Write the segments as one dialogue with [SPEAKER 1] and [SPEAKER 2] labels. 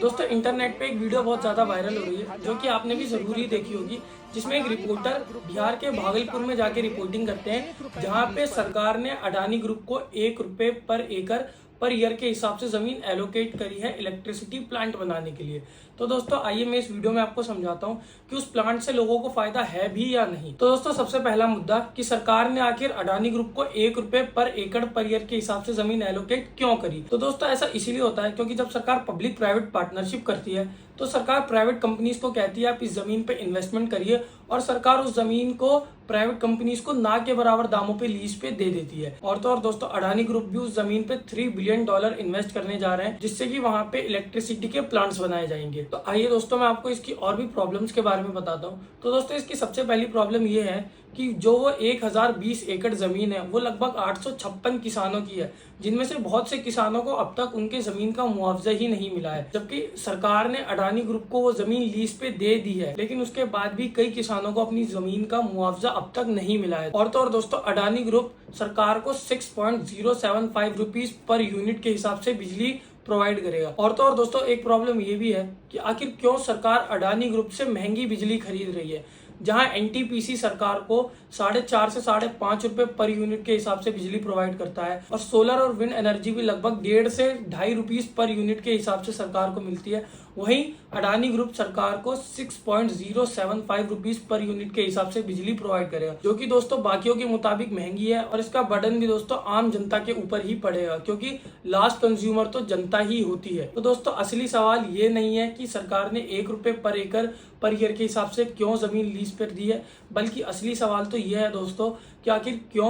[SPEAKER 1] दोस्तों इंटरनेट पे एक वीडियो बहुत ज़्यादा वायरल हो रही है जो कि आपने भी ज़रूर ही देखी होगी, जिसमें एक रिपोर्टर बिहार के भागलपुर में जाके रिपोर्टिंग करते हैं, जहां पे सरकार ने अडानी ग्रुप को 1 रुपए पर एकड़ पर ईयर के हिसाब से जमीन एलोकेट करी है इलेक्ट्रिसिटी प्लांट बनाने के लिए। तो दोस्तों आइए मैं इस वीडियो में आपको समझाता हूं कि उस प्लांट से लोगों को फायदा है भी या नहीं। तो दोस्तों सबसे पहला मुद्दा कि सरकार ने आखिर अडानी ग्रुप को 1 रुपए पर एकड़ पर ईयर के हिसाब से जमीन एलोकेट क्यों करी। तो दोस्तों ऐसा इसीलिए होता है क्योंकि जब सरकार पब्लिक प्राइवेट पार्टनरशिप करती है तो सरकार प्राइवेट कंपनीज को कहती है आप इस जमीन पे इन्वेस्टमेंट करिए, और सरकार उस जमीन को प्राइवेट कंपनीज को ना के बराबर दामों पे लीज पे दे देती है। और तो और दोस्तों अडानी ग्रुप भी उस जमीन पे $3 बिलियन इन्वेस्ट करने जा रहे हैं, जिससे कि वहां पे इलेक्ट्रिसिटी के प्लांट्स बनाए जाएंगे। तो आइए दोस्तों मैं आपको इसकी और भी प्रॉब्लम्स के बारे में बताता हूँ। तो दोस्तों इसकी सबसे पहली प्रॉब्लम ये है कि जो वो 1020 एकड़ जमीन है वो लगभग 856 किसानों की है, जिनमें से बहुत से किसानों को अब तक उनके जमीन का मुआवजा ही नहीं मिला है। जबकि सरकार ने अडानी ग्रुप को वो जमीन लीज पे दे दी है, लेकिन उसके बाद भी कई किसानों को अपनी जमीन का मुआवजा अब तक नहीं मिला है। और तो और दोस्तों अडानी ग्रुप सरकार को 6.075 रुपीज पर यूनिट के हिसाब से बिजली प्रोवाइड करेगा। और तो और दोस्तों एक प्रॉब्लम ये भी है कि आखिर क्यों सरकार अडानी ग्रुप से महंगी बिजली खरीद रही है, जहां एनटीपीसी सरकार को 4.5 से 5.5 रुपए पर यूनिट के हिसाब से बिजली प्रोवाइड करता है, और सोलर और विंड एनर्जी भी लगभग 1.5 से 2.5 रुपीज पर यूनिट के हिसाब से सरकार को मिलती है। वहीं अडानी ग्रुप सरकार को 6.075 रुपीज पर यूनिट के हिसाब से बिजली प्रोवाइड करेगा, जो कि दोस्तों बाकियों के मुताबिक महंगी है, और इसका बर्डन भी दोस्तों आम जनता के ऊपर ही पड़ेगा, क्योंकि लास्ट कंज्यूमर तो जनता ही होती है। तो दोस्तों असली सवाल ये नहीं है कि सरकार ने 1 रुपए पर एकड़ पर ईयर के हिसाब से क्यों जमीन लीज पर दी है, बल्कि असली सवाल तो यह है दोस्तों कि आखिर क्यों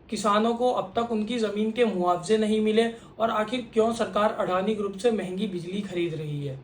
[SPEAKER 1] किसानों को अब तक उनकी जमीन के मुआवजे नहीं मिले, और आखिर क्यों सरकार अडानी ग्रुप से महंगी बिजली खरीद रही है।